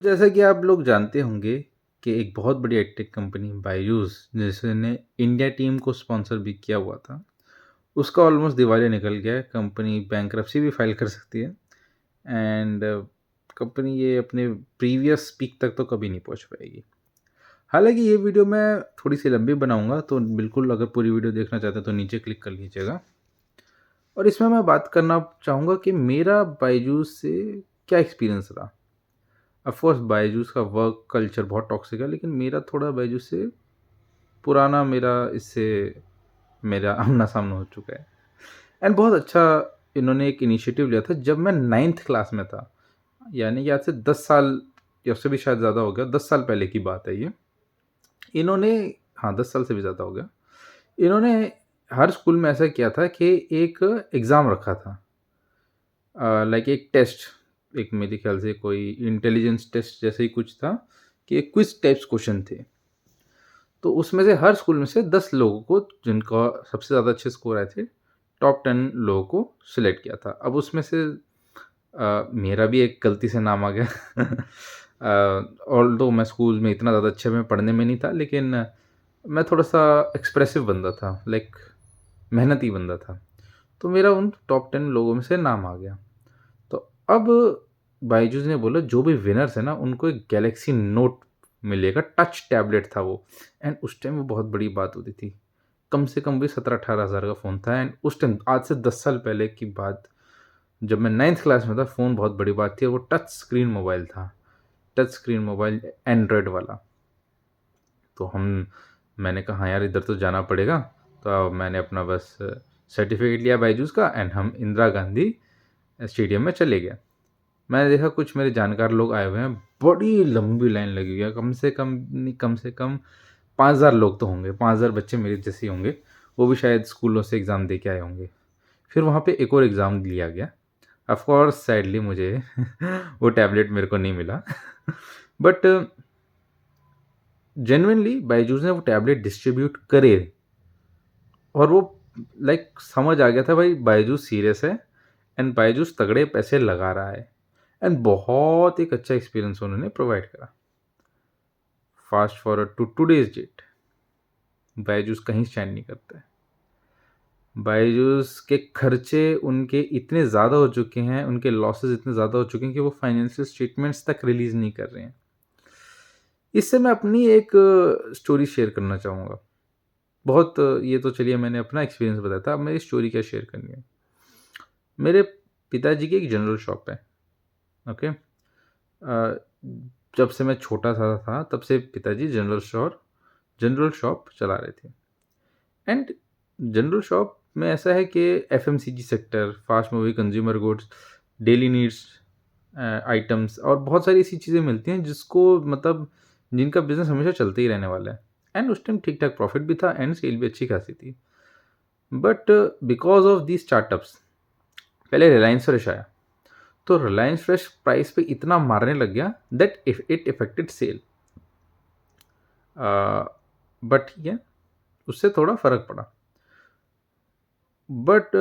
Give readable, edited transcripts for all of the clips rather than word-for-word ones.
जैसा कि आप लोग जानते होंगे कि एक बहुत बड़ी एडटेक कंपनी बायजूस जिसने इंडिया टीम को स्पॉन्सर भी किया हुआ था, उसका ऑलमोस्ट दिवालिया निकल गया है। कंपनी बैंकरप्सी भी फाइल कर सकती है एंड कंपनी ये अपने प्रीवियस पीक तक तो कभी नहीं पहुंच पाएगी। हालांकि ये वीडियो मैं थोड़ी सी लंबी बनाऊंगा, तो बिल्कुल अगर पूरी वीडियो देखना चाहते हैं तो नीचे क्लिक कर लीजिएगा। और इसमें मैं बात करना चाहूँगा कि मेरा बायजूस से क्या एक्सपीरियंस रहा। ऑफ कोर्स बायजूस का वर्क कल्चर बहुत टॉक्सिक है, लेकिन मेरा थोड़ा बायजूस से पुराना मेरा इससे मेरा आमना-सामना हो चुका है। एंड बहुत अच्छा इन्होंने एक इनिशिएटिव लिया था जब मैं 9th क्लास में था, यानी कि आज से 10 साल या उससे भी शायद ज़्यादा हो गया, 10 साल पहले की बात है ये। इन्होंने हाँ, 10 साल से भी ज़्यादा हो गया। इन्होंने हर स्कूल में ऐसा किया था कि एक एग्ज़ाम रखा था। लाइक एक टेस्ट, एक मेरे ख्याल से कोई इंटेलिजेंस टेस्ट जैसे ही कुछ था कि क्विज़ टाइप्स क्वेश्चन थे। तो उसमें से हर स्कूल में से 10 लोगों को जिनका सबसे ज़्यादा अच्छे स्कोर आए थे, टॉप 10 लोगों को सिलेक्ट किया था। अब उसमें से मेरा भी एक गलती से नाम आ गया। ऑल्दो मैं स्कूल में इतना ज़्यादा अच्छा मैं पढ़ने में नहीं था, लेकिन मैं थोड़ा-सा एक्सप्रेसिव बंदा था, लाइक मेहनती बंदा था। तो मेरा उन टॉप 10 लोगों में से नाम आ गया। तो अब बायजूस ने बोला जो भी विनर्स हैं ना, उनको एक गैलेक्सी नोट मिलेगा, टच टैबलेट था वो। एंड उस टाइम वो बहुत बड़ी बात होती थी। कम से कम भी 17-18 हज़ार का फ़ोन था। एंड उस टाइम आज से 10 साल पहले की बात, जब मैं 9th क्लास में था, फ़ोन बहुत बड़ी बात थी और वो टच स्क्रीन मोबाइल था। टच स्क्रीन मोबाइल एंड्रॉयड वाला। तो मैंने कहा हाँ यार, इधर तो जाना पड़ेगा। तो मैंने अपना बस सर्टिफ़िकेट लिया बायजूस का एंड हम इंदिरा गांधी स्टेडियम में चले गए। मैंने देखा कुछ मेरे जानकार लोग आए हुए हैं, बड़ी लंबी लाइन लगी हुई है, कम से कम नहीं, कम से कम 5,000 लोग तो होंगे, 5,000 बच्चे मेरे जैसे ही होंगे, वो भी शायद स्कूलों से एग्ज़ाम दे के आए होंगे। फिर वहाँ पे एक और एग्ज़ाम लिया गया। ऑफ़ कोर्स सैडली मुझे वो टैबलेट मेरे को नहीं मिला। बट जेनुइनली बायजूस ने वो टैबलेट डिस्ट्रीब्यूट करे और वो लाइक समझ आ गया था भाई बायजूस सीरियस है एंड बायजूस तगड़े पैसे लगा रहा है। एंड बहुत एक अच्छा एक्सपीरियंस उन्होंने प्रोवाइड करा। Fast forward to today's date, Byju's कहीं स्टैंड नहीं करता है। बायजूस के खर्चे उनके इतने ज़्यादा हो चुके हैं, उनके लॉसेस इतने ज़्यादा हो चुके हैं कि वो फाइनेंशियल स्टेटमेंट्स तक रिलीज़ नहीं कर रहे हैं। इससे मैं अपनी एक स्टोरी शेयर करना चाहूँगा। बहुत ये तो चलिए मैंने अपना एक्सपीरियंस बताया था, अब मेरी स्टोरी क्या शेयर करनी है। मेरे पिताजी की एक जनरल शॉप है, ओके। जब से मैं छोटा-सा था तब से पिताजी जनरल शॉप चला रहे थे। एंड जनरल शॉप में ऐसा है कि FMCG sector, fast moving consumer goods, daily needs items और बहुत सारी ऐसी चीज़ें मिलती हैं जिसको मतलब जिनका बिज़नेस हमेशा चलते ही रहने वाला है। एंड उस टाइम ठीक-ठाक प्रॉफ़िट भी था एंड सेल भी अच्छी खासी थी। But because of these startups, पहले रिलायंस फ्रेश आया। तो रिलायंस फ्रेश प्राइस पे इतना मारने लग गया that if it affected sale. But ठीक है, उससे थोड़ा फ़र्क पड़ा। बट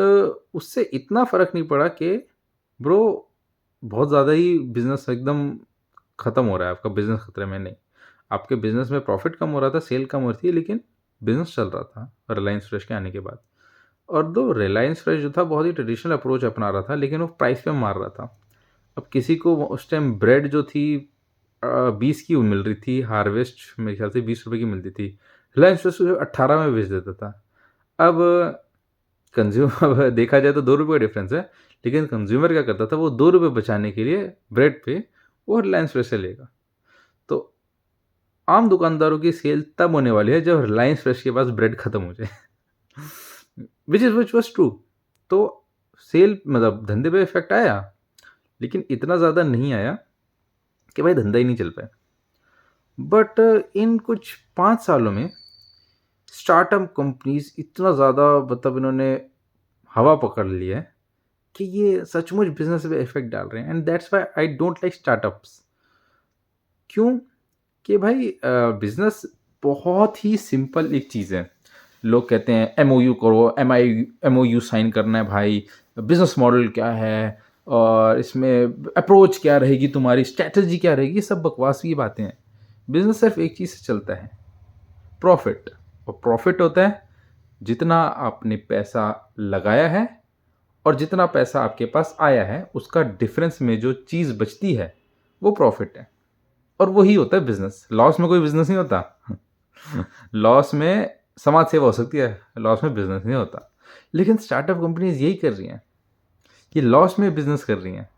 उससे इतना फ़र्क नहीं पड़ा कि ब्रो बहुत ज़्यादा ही बिज़नेस एकदम ख़त्म हो रहा है, आपका बिज़नेस खतरे में नहीं। आपके बिज़नेस में प्रॉफ़िट कम हो रहा था, सेल कम हो रही थी, लेकिन बिज़नेस चल रहा था रिलायंस फ्रेश के आने के बाद। और दो रिलायंस फ्रेश जो था बहुत ही ट्रेडिशनल अप्रोच अपना रहा था, लेकिन वो प्राइस पे मार रहा था। अब किसी को उस टाइम ब्रेड जो थी 20 की मिल रही थी, हार्वेस्ट मेरे ख्याल से ₹20 की मिलती थी। रिलायंस फ्रेश उसे 18 में बेच देता था। अब कंज़्यूमर देखा जाए तो ₹2 का डिफ़रेंस है, लेकिन कंज़्यूमर क्या करता था, वो ₹2 बचाने के लिए ब्रेड पे वो रिलायंस फ्रेश से लेगा। तो आम दुकानदारों की सेल तब होने वाली है जब रिलायंस फ्रेश के पास ब्रेड खत्म हो जाए। Which was true. तो सेल मतलब धंधे पे इफ़ेक्ट आया, लेकिन इतना ज़्यादा नहीं आया कि भाई धंधा ही नहीं चल पाया। बट इन कुछ 5 सालों में स्टार्टअप कंपनीज़ इतना ज़्यादा मतलब इन्होंने हवा पकड़ ली है कि ये सचमुच बिज़नेस पे इफ़ेक्ट डाल रहे हैं and that's why I don't like startups. क्यों? कि भाई बिज़नेस बहुत ही सिंपल एक चीज़ है। लोग कहते हैं एमओयू करो, एमओयू साइन करना है भाई, बिज़नेस मॉडल क्या है? और इसमें अप्रोच क्या रहेगी तुम्हारी, स्ट्रैटेजी क्या रहेगी, ये सब बकवास की बातें हैं। बिज़नेस सिर्फ एक चीज़ से चलता है, प्रॉफ़िट। और प्रॉफ़िट होता है जितना आपने पैसा लगाया है और जितना पैसा आपके पास आया है, उसका डिफ़रेंस में जो चीज़ बचती है, वो प्रॉफ़िट है। और वही होता है बिज़नेस। लॉस में कोई बिज़नेस नहीं होता। लॉस में समाज सेवा हो सकती है, लॉस में बिज़नेस नहीं होता। लेकिन स्टार्टअप कंपनीज़ यही कर रही हैं, ये लॉस में बिज़नेस कर रही हैं।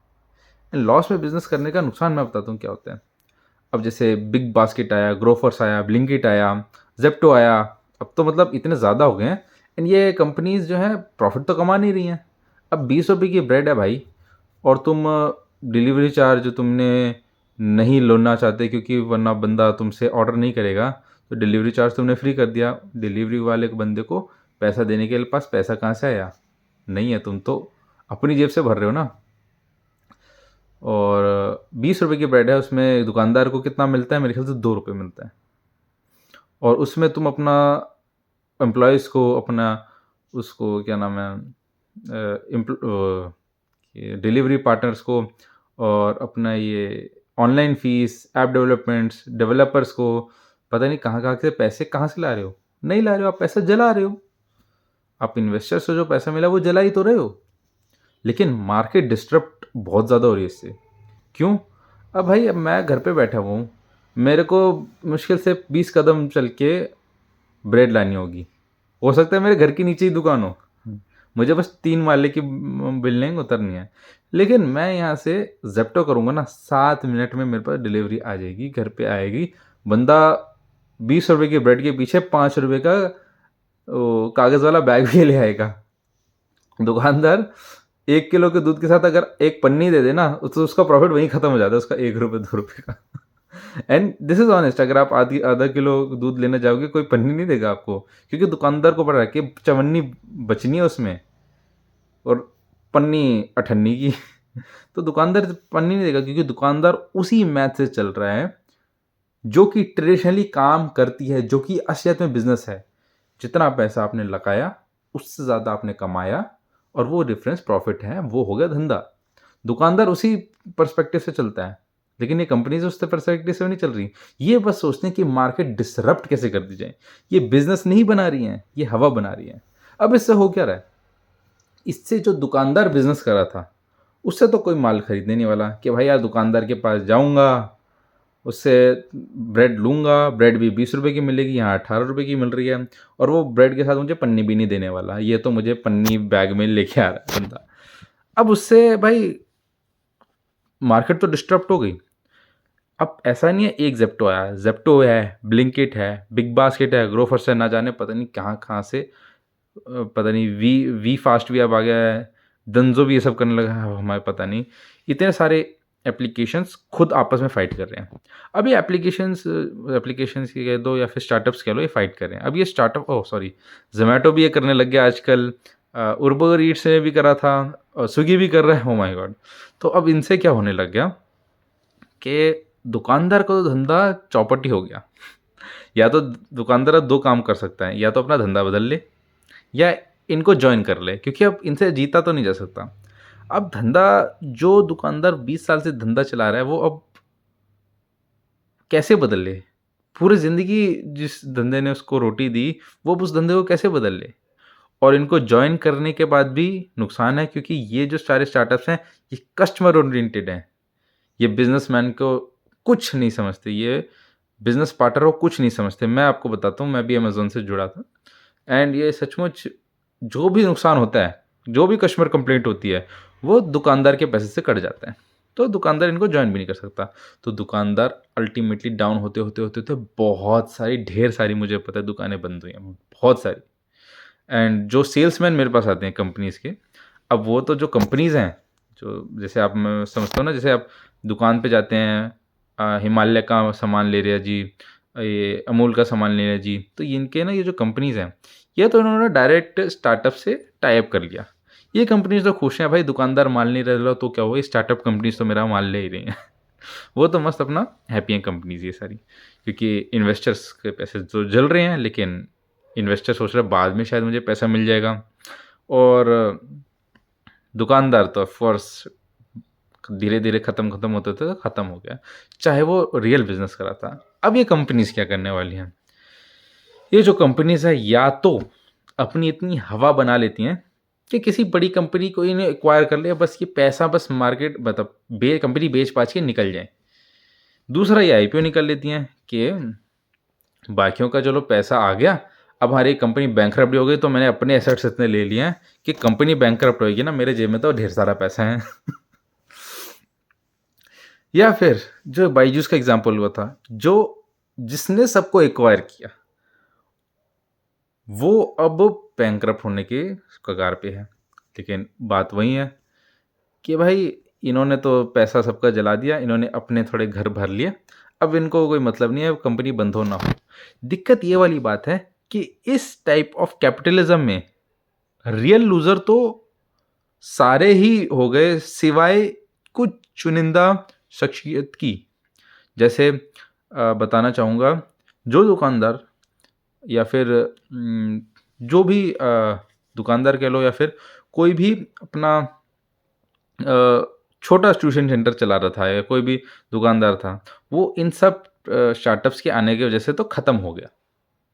लॉस में बिज़नेस करने का नुकसान मैं बताता हूँ क्या होता है। अब जैसे बिग बास्केट आया, ग्रोफर्स आया, ब्लिंकिट आया, ज़ेप्टो आया, अब तो मतलब इतने ज़्यादा हो गए हैं। एंड ये कंपनीज़ जो हैं प्रॉफ़िट तो कमा नहीं रही हैं। अब ₹20 की ब्रेड है भाई, और तुम डिलीवरी चार्ज जो तुमने नहीं लेना चाहते क्योंकि वरना बंदा तुमसे ऑर्डर नहीं करेगा, तो डिलीवरी चार्ज तुमने फ्री कर दिया। डिलीवरी वाले बंदे को पैसा देने के पास पैसा कहाँ से आया? नहीं है, तुम तो अपनी जेब से भर रहे हो ना। और ₹20 की ब्रेड है, उसमें दुकानदार को कितना मिलता है? मेरे ख्याल से ₹2 मिलता है। और उसमें तुम अपना एम्प्लॉइज़ को, अपना उसको क्या नाम है, ये डिलीवरी पार्टनर्स को, और अपना ये online fees, app developments, developers को, पता नहीं कहाँ-कहाँ से पैसे कहाँ से ला रहे हो? नहीं ला रहे हो, आप पैसा जला रहे हो। आप इन्वेस्टर से जो पैसा मिला वो जला ही तो रहे हो। लेकिन मार्केट डिस्टर्ब्ड बहुत ज़्यादा हो रही है इससे। क्यों? अब भाई, अब मैं घर पे बैठा हुआ हूँ, मेरे को मुश्किल से 20 कदम चल के ब्रेड लानी होगी। हो सकता है मेरे घर के नीचे ही दुकान हो। मुझे बस 3 माले की बिल्डिंग उतरनी है। लेकिन मैं यहाँ से ज़ेप्टो करूँगा ना, 7 मिनट में मेरे पास डिलीवरी आ जाएगी, घर पे आएगी। बंदा ₹20 की ब्रेड के पीछे ₹5 का वो कागज़ वाला बैग भी ले आएगा। दुकानदार 1 किलो के दूध के साथ अगर एक पन्नी दे दे ना, तो उसका प्रॉफ़िट वहीं ख़त्म हो जाता है, उसका ₹1 ₹2 का। एंड दिस इज़ ऑनेस्ट, अगर आप आधा किलो दूध लेने जाओगे, कोई पन्नी नहीं देगा आपको, क्योंकि दुकानदार को पता है कि चवन्नी बचनी है उसमें, और पन्नी अठन्नी की। तो दुकानदार पन्नी नहीं देगा, क्योंकि दुकानदार उसी मैथ से चल रहा है जो कि ट्रेडिशनली काम करती है, जो कि असलियत में बिज़नेस है। जितना पैसा आपने लगाया, उससे ज़्यादा आपने कमाया, और वो डिफरेंस प्रॉफ़िट है, वो हो गया धंधा। दुकानदार उसी पर्सपेक्टिव से चलता है, लेकिन ये कंपनीज़ उस पर्सपेक्टिव से नहीं चल रही। ये बस सोचते हैं कि मार्केट डिसरप्ट कैसे कर दी जाए। ये बिज़नेस नहीं बना रही हैं, ये हवा बना रही हैं। अब इससे हो क्या रहा है? इससे जो दुकानदार बिज़नेस कर रहा था, उससे तो कोई माल खरीदने नहीं वाला कि भाई यार, दुकानदार के पास जाऊँगा, उससे ब्रेड लूँगा, ब्रेड भी ₹20 की मिलेगी, यहाँ ₹18 की मिल रही है, और वो ब्रेड के साथ मुझे पन्नी भी नहीं देने वाला, ये तो मुझे पन्नी बैग में लेके आ रहा है बंदा। अब उससे भाई मार्केट तो डिस्टर्ब हो गई। अब ऐसा नहीं है एक ज़ेप्टो आया, ज़ेप्टो है, ब्लिंकिट है, बिग बास्केट है, ग्रोफर्स है, ना जाने पता नहीं कहाँ-कहाँ से पता नहीं वी फास्ट भी अब आ गया है, डंज़ो भी ये सब करने लगा है, हमें पता नहीं। इतने सारे एप्लीकेशंस खुद आपस में फ़ाइट कर रहे हैं। अब ये एप्लीकेशंस ही कह दो या फिर स्टार्टअप्स कह लो, ये फ़ाइट कर रहे हैं। अब ये स्टार्टअप, ओह सॉरी, ज़ोमैटो भी ये करने लग गया आजकल, उबर ईट्स ने भी करा था, और स्विगी भी कर रहा है, ओह माय गॉड! तो अब इनसे क्या होने लग गया कि दुकानदार का तो धंधा चौपट ही हो गया। या तो दुकानदार अब 2 काम कर सकता है, या तो अपना धंधा बदल ले, या इनको जॉइन कर ले, क्योंकि अब इनसे जीता तो नहीं जा सकता। अब धंधा, जो दुकानदार 20 साल से धंधा चला रहा है, वो अब कैसे बदल ले? पूरी ज़िंदगी जिस धंधे ने उसको रोटी दी, वो अब उस धंधे को कैसे बदल ले? और इनको जॉइन करने के बाद भी नुकसान है, क्योंकि ये जो सारे स्टार्टअप्स हैं, ये कस्टमर ओरिएंटेड हैं। ये बिज़नेसमैन को कुछ नहीं समझते, ये बिज़नेस पार्टनर को कुछ नहीं समझते। मैं आपको बताता हूँ, मैं भी अमेज़न से जुड़ा था, एंड ये सचमुच जो भी नुकसान होता है, जो भी कस्टमर कंप्लेंट होती है, वो दुकानदार के पैसे से कट जाता है। तो दुकानदार इनको जॉइन भी नहीं कर सकता। तो दुकानदार अल्टीमेटली डाउन होते बहुत सारी, ढेर सारी, मुझे पता है दुकानें बंद हुई हैं, बहुत सारी। एंड जो सेल्समैन मेरे पास आते हैं कंपनीज़ के, अब वो तो जो कंपनीज़ हैं, जो जैसे आप, मैं समझता हूँ ना, जैसे आप दुकान पे जाते हैं, हिमालय का सामान ले रहे हैं जी, ये अमूल का सामान ले रहे हैं जी, तो इनके ना, ये जो कंपनीज़ हैं, ये तो इन्होंने डायरेक्ट स्टार्टअप से टाई अप कर लिया। ये कंपनीज़ तो खुश हैं भाई, दुकानदार माल नहीं रह रहा तो क्या हुआ, ये स्टार्टअप कंपनीज़ तो मेरा माल ले ही रही हैं। वो तो मस्त अपना हैप्पी हैं कंपनीज़ ये सारी, क्योंकि इन्वेस्टर्स के पैसे तो जल रहे हैं, लेकिन इन्वेस्टर सोच रहा है बाद में शायद मुझे पैसा मिल जाएगा। और दुकानदार तो ऑफ कोर्स धीरे-धीरे खत्म होते तो खत्म हो गया। चाहे वो रियल बिज़नेस कर रहा था। अब ये कंपनीज़ क्या करने वाली हैं? ये जो कंपनीज़ हैं या तो अपनी इतनी हवा बना लेती हैं कि किसी बड़ी कंपनी को इन्हें एक्वायर कर ले, बस ये पैसा बस मार्केट मतलब कंपनी बेच-बाच के निकल जाए। दूसरा ये आईपीओ निकाल लेती हैं कि बाकियों का चलो पैसा आ गया, अब हमारी कंपनी बैंकरप्ट हो गई तो मैंने अपने एसेट्स इतने ले लिए हैं कि कंपनी बैंकरप्ट होएगी ना, मेरे जेब में तो ढेर सारा पैसा है। या फिर जो बायजूस का एग्जांपल हुआ था, जिसने सबको एक्वायर किया, वो अब बैंकरप्ट होने के कगार पे है। लेकिन बात वही है कि भाई इन्होंने तो पैसा सबका जला दिया, इन्होंने अपने थोड़े घर भर लिए, अब इनको कोई मतलब नहीं है कंपनी बंद हो ना हो। दिक्कत ये वाली बात है कि इस टाइप ऑफ कैपिटलिज्म में रियल लूजर तो सारे ही हो गए सिवाय कुछ चुनिंदा शख्सियत की। जैसे बताना चाहूँगा, जो दुकानदार या फिर जो भी दुकानदार कह लो या फिर कोई भी अपना छोटा ट्यूशन सेंटर चला रहा था या कोई भी दुकानदार था, वो इन सब स्टार्टअप्स के आने की वजह से तो ख़त्म हो गया।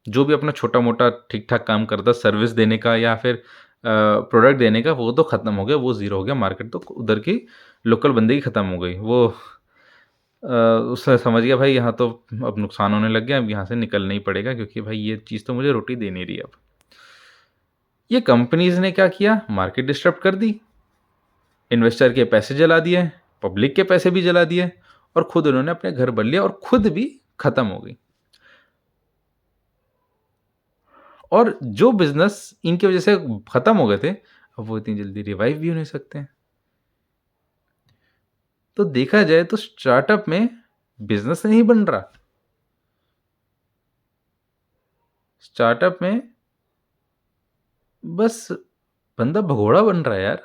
जो भी अपना छोटा-मोटा ठीक-ठाक काम करता, सर्विस देने का या फिर प्रोडक्ट देने का, वो तो ख़त्म हो गया, वो ज़ीरो हो गया। मार्केट तो उधर की लोकल बंदे की ख़त्म हो गई। वो उसने समझ गया भाई यहाँ तो अब नुकसान होने लग गया, अब यहाँ से निकलना ही पड़ेगा क्योंकि भाई ये चीज़ तो मुझे रोटी दे नहीं रही अब। ये कंपनीज़ ने क्या किया? मार्केट डिस्टर्ब कर दी, इन्वेस्टर के पैसे जला दिए, पब्लिक के पैसे भी जला दिए और खुद उन्होंने अपने घर बन लिए और खुद भी ख़त्म हो गई। और जो बिज़नेस इनकी वजह से ख़त्म हो गए थे, अब वो इतनी जल्दी रिवाइव भी हो नहीं सकते हैं। तो देखा जाए तो स्टार्टअप में बिज़नेस नहीं बन रहा। स्टार्टअप में बस बंदा भगोड़ा बन रहा है यार।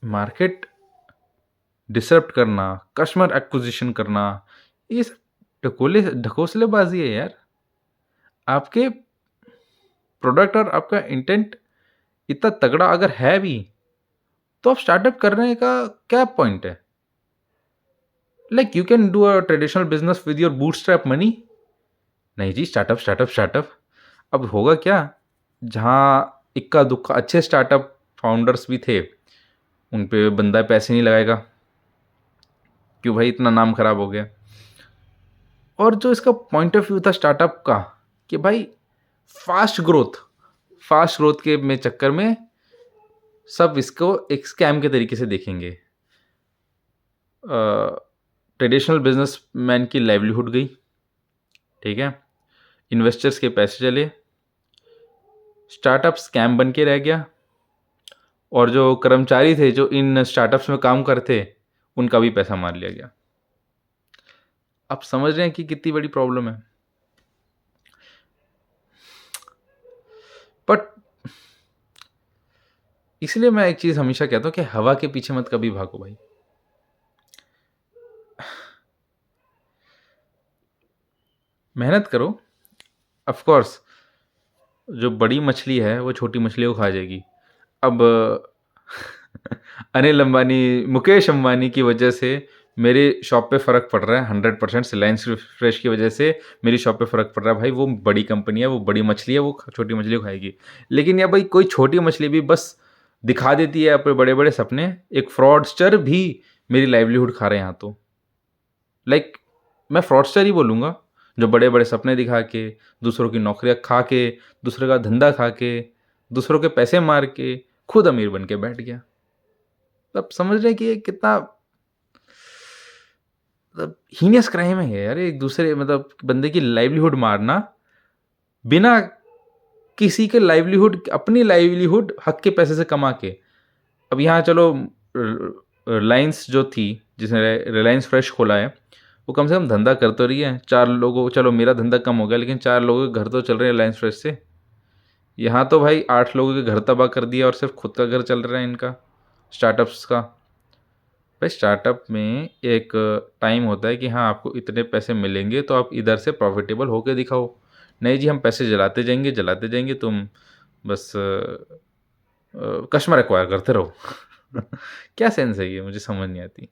मार्केट डिसरप्ट करना, कस्टमर एक्विजिशन करना, ये सब ढकोसलेबाज़ी है यार। आपके प्रोडक्ट और आपका इंटेंट इतना तगड़ा अगर है भी, तो आप स्टार्टअप करने का क्या पॉइंट है? Like you can do a traditional business with your bootstrap money. नहीं जी, स्टार्टअप, स्टार्टअप, स्टार्टअप। अब होगा क्या? जहाँ इक्का-दुक्का अच्छे स्टार्टअप फाउंडर्स भी थे, उन पे बंदा पैसे नहीं लगाएगा। क्यों भाई, इतना नाम खराब हो गया। और जो इसका पॉइंट ऑफ व्यू था स्टार्टअप का कि भाई फास्ट ग्रोथ के में चक्कर में सब इसको एक स्कैम के तरीके से देखेंगे। ट्रेडिशनल बिजनेसमैन की लाइवलीहुड गई, ठीक है, इन्वेस्टर्स के पैसे चले, स्टार्टअप स्कैम बन के रह गया और जो कर्मचारी थे जो इन स्टार्टअप्स में काम करते, उनका भी पैसा मार लिया गया। आप समझ रहे हैं कि कितनी बड़ी प्रॉब्लम है। बट इसलिए मैं एक चीज़ हमेशा कहता हूँ कि हवा के पीछे मत कभी भागो भाई। मेहनत करो। ऑफ कोर्स जो बड़ी मछली है वो छोटी मछली को खा जाएगी। अब अनिल अंबानी, मुकेश अंबानी की वजह से मेरे शॉप पे फ़र्क पड़ रहा है 100%। रिलायंस फ्रेश की वजह से मेरी शॉप पे फ़र्क पड़ रहा है। भाई वो बड़ी कंपनी है, वो बड़ी मछली है, वो छोटी मछली को खाएगी। लेकिन या भाई कोई छोटी मछली भी बस दिखा देती है अपने बड़े बड़े सपने। एक फ्रॉडस्टर भी मेरी लाइवलीहुड खा रहे हैं यहाँ तो। लाइक मैं फ्रॉडस्टर ही बोलूँगा, जो बड़े बड़े सपने दिखा के, दूसरों की नौकरियाँ खा के, दूसरे का धंधा खा के, दूसरों के पैसे मार के खुद अमीर बन के बैठ गया। अब समझ रहे हैं कि ये कितना मतलब हीनियस क्राइम है यार। एक दूसरे मतलब बंदे की लाइवलीहुड मारना, बिना किसी के लाइवलीहुड, अपनी लाइवलीहुड हक के पैसे से कमा के। अब यहाँ चलो रिलायंस जो थी, जिसने रिलायंस फ्रेश खोला है, वो कम से कम धंधा कर तो रही है। 4 लोगों, चलो मेरा धंधा कम हो गया लेकिन 4 लोगों के घर तो चल रहे हैं रिलायंस फ्रेश से। यहाँ तो भाई 8 लोगों के घर तबाह कर दिया और सिर्फ खुद का घर चल रहा है इनका, स्टार्टअप्स का। भाई स्टार्टअप में एक टाइम होता है कि हाँ आपको इतने पैसे मिलेंगे तो आप इधर से प्रॉफिटेबल होके दिखाओ। नहीं जी, हम पैसे जलाते जाएंगे, तुम बस कस्टमर एक्वायर करते रहो। क्या सेंस है ये? मुझे समझ नहीं आती।